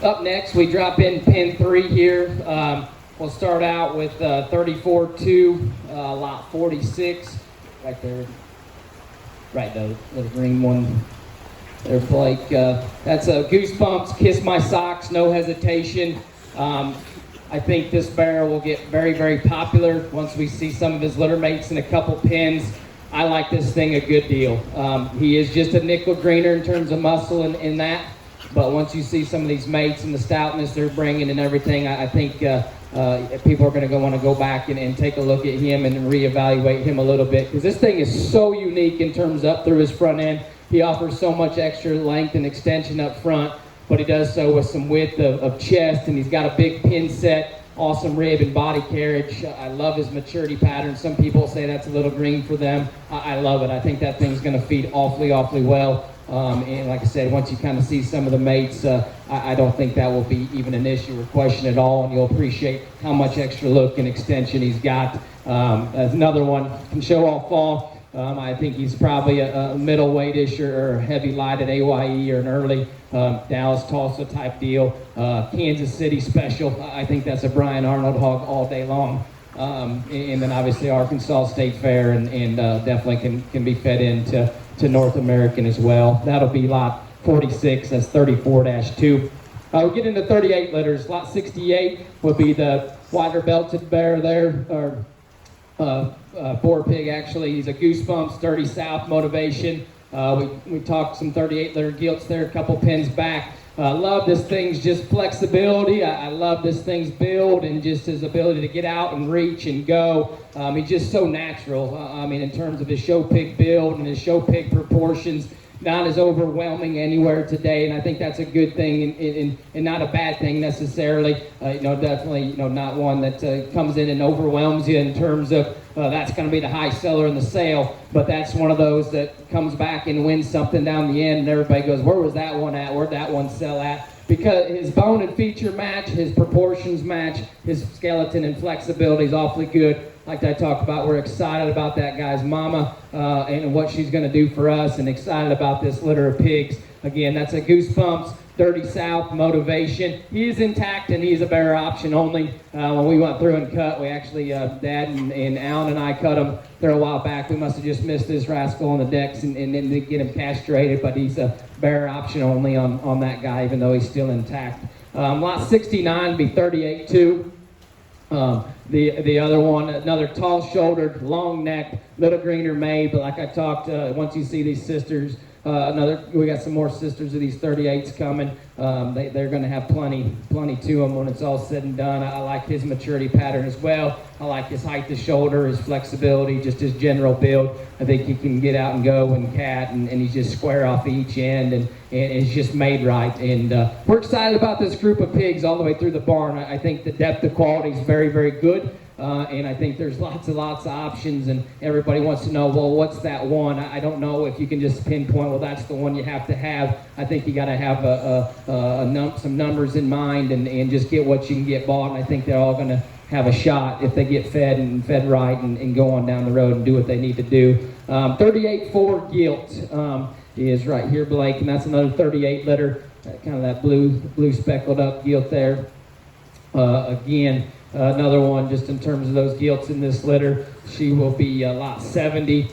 Up next, we drop in pin 3 here. We'll start out with 34-2, lot 46, right there. Right, the little green one there, Blake. That's a Goosebumps, Kiss My Socks, no hesitation. I think this bear will get very, very popular once we see some of his litter mates in a couple pins. I like this thing a good deal. He is just a nickel greener in terms of muscle in that, but once you see some of these mates and the stoutness they're bringing and everything, I think people are going to want to go back and take a look at him and reevaluate him a little bit, because this thing is so unique in terms up through his front end. He offers so much extra length and extension up front, but he does so with some width of chest, and he's got a big pin set, awesome rib and body carriage. I love his maturity pattern. Some people say that's a little green for them. I love it. I think that thing's going to feed awfully, awfully well. And like I said, once you kind of see some of the mates, I don't think that will be even an issue or question at all, and you'll appreciate how much extra look and extension he's got. As another one, can show all fall. I think he's probably a middleweight-ish or heavy light at AYE or an early Dallas Tulsa type deal. Kansas City special. I think that's a Brian Arnold hog all day long. And then obviously Arkansas State Fair, and definitely can be fed into North American as well. That'll be lot 46. That's 34-2. We get into 38 litters. Lot 68 would be the wider belted bear there, or boar pig actually. He's a Goosebumps, 30 South motivation. We talked some 38 litter gilts there a couple pins back. Love this thing's just flexibility. I love this thing's build and just his ability to get out and reach and go. He's just so natural. I mean, in terms of his show pig build and his show pig proportions, not as overwhelming anywhere today, and I think that's a good thing and not a bad thing necessarily. Definitely, not one that comes in and overwhelms you in terms of that's going to be the high seller in the sale, but that's one of those that comes back and wins something down the end, and everybody goes, where was that one at? Where'd that one sell at? Because his bone and feature match, his proportions match, his skeleton and flexibility is awfully good. Like I talked about, we're excited about that guy's mama and what she's going to do for us, and excited about this litter of pigs. Again, that's a Goosebumps, 30 South motivation. He is intact, and he's a bear option only. When we went through and cut, we actually, Dad and Alan and I cut him there a while back. We must have just missed this rascal on the decks and didn't get him castrated, but he's a bear option only on that guy, even though he's still intact. Lot 69 would be 38-2. The other one, another tall-shouldered, long-necked, little greener made, but like I talked, once you see these sisters, we got some more sisters of these 38s coming. They're going to have plenty to them when it's all said and done. I like his maturity pattern as well. I like his height to shoulder, his flexibility, just his general build. I think he can get out and go and cat, and he's just square off each end, and it's just made right. And we're excited about this group of pigs all the way through the barn. I think the depth of quality is very, very good. And I think there's lots of options, and everybody wants to know, well, what's that one? I don't know if you can just pinpoint, well, that's the one you have to have. I think you got to have some numbers in mind and just get what you can get bought, and I think they're all going to have a shot if they get fed right and go on down the road and do what they need to do. 38-4 gilt is right here, Blake, and that's another 38 litter, kind of that blue speckled up gilt there. Again, another one just in terms of those gilts in this litter. She will be lot 70.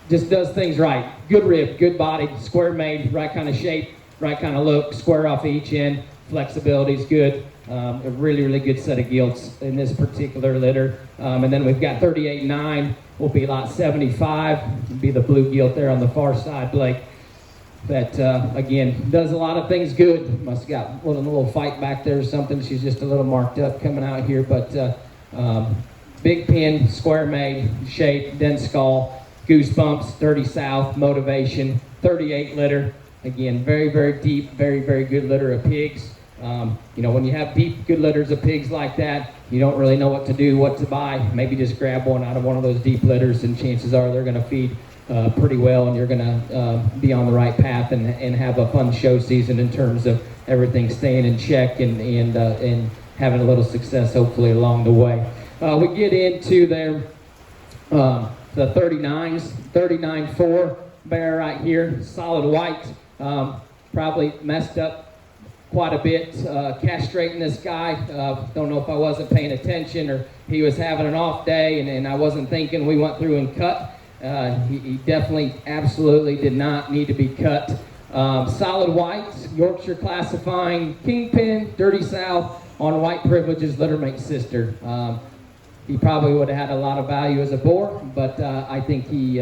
Just does things right. Good rib, good body, square made, right kind of shape, right kind of look, square off each end. Flexibility is good. A really, really good set of gilts in this particular litter. And then we've got 38-9 will be lot 75. It'll be the blue gilt there on the far side, Blake. That, again, does a lot of things good. Must have got a little fight back there or something. She's just a little marked up coming out here. But big pin, square made, shape, dense skull, Goosebumps, 30 South, motivation, 38 litter. Again, very, very deep, very, very good litter of pigs. When you have deep, good litters of pigs like that, you don't really know what to do, what to buy. Maybe just grab one out of one of those deep litters, and chances are they're going to feed pretty well, and you're going to be on the right path and have a fun show season in terms of everything staying in check and having a little success hopefully along the way. We get into the 39s, 39-4 bear right here, solid white, probably messed up quite a bit, castrating this guy. Don't know if I wasn't paying attention or he was having an off day and I wasn't thinking. We went through and cut. He definitely, absolutely did not need to be cut. Solid whites, Yorkshire classifying, Kingpin, Dirty South on white privileges, littermate sister. He probably would have had a lot of value as a boar, but I think he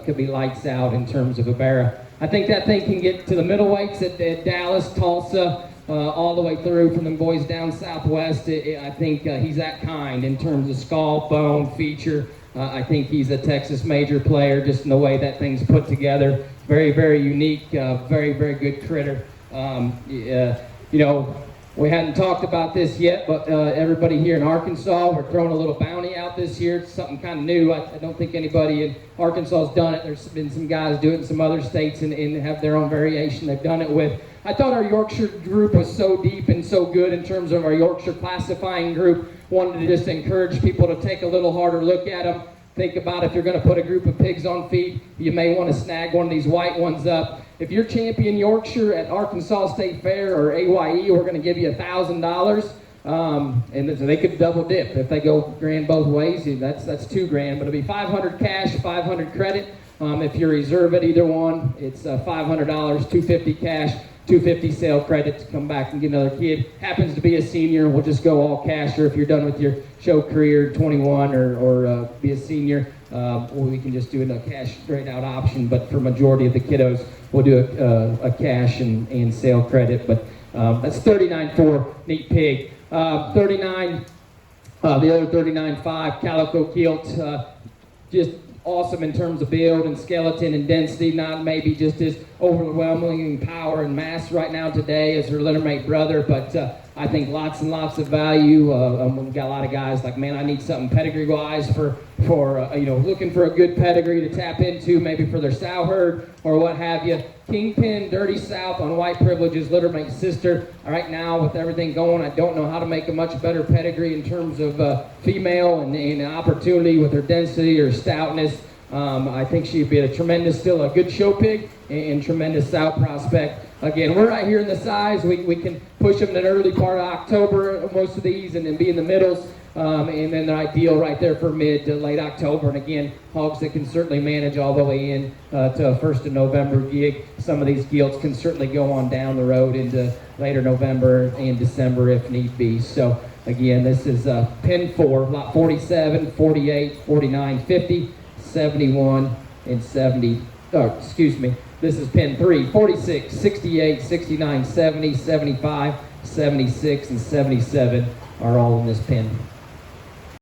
could be lights out in terms of a bearer. I think that thing can get to the middleweights at Dallas, Tulsa, all the way through from the boys down southwest. I think he's that kind in terms of skull, bone, feature. I think he's a Texas major player just in the way that thing's put together. Very, very unique, very, very good critter. You know, we hadn't talked about this yet, but everybody here in Arkansas, we're throwing a little bounty out this year. It's something kind of new. I don't think anybody in Arkansas has done it. There's been some guys do it in some other states and have their own variation they've done it with. I thought our Yorkshire group was so deep and so good in terms of our Yorkshire classifying group. Wanted to just encourage people to take a little harder look at them. Think about if you're going to put a group of pigs on feed, you may want to snag one of these white ones up. If you're champion Yorkshire at Arkansas State Fair or AYE, we're going to give you $1,000. And so they could double dip if they go grand both ways. That's $2 grand, but it'll be $500 cash, $500 credit. If you reserve it, either one, it's $500, $250 cash, $250 sale credit to come back and get another kid. Happens to be a senior, we'll just go all cash, or if you're done with your show career 21 or be a senior, we can just do a cash straight out option. But for majority of the kiddos, we'll do a cash and sale credit. But that's 39.4, neat pig. 39, the other 39.5, calico kilt, just awesome in terms of build and skeleton and density, not maybe just as overwhelming power and mass right now today as her littermate brother, but I think lots and lots of value. We've got a lot of guys like, man, I need something pedigree-wise for you know, looking for a good pedigree to tap into, maybe for their sow herd or what have you. Kingpin, Dirty South on white privileges, littermate sister. Right now, with everything going, I don't know how to make a much better pedigree in terms of female and opportunity with her density or stoutness. I think she'd be still a good show pig and tremendous sow prospect. Again, we're right here in the size. We can push them in an early part of October, most of these, and then be in the middles. And then they're ideal right there for mid to late October. And again, hogs that can certainly manage all the way in to a 1st of November gig. Some of these gilts can certainly go on down the road into later November and December if need be. So again, this is pin 4, lot 47, 48, 49, 50, 71, and 70. Oh, excuse me. This is pin 3, 46, 68, 69, 70, 75, 76, and 77 are all in this pin.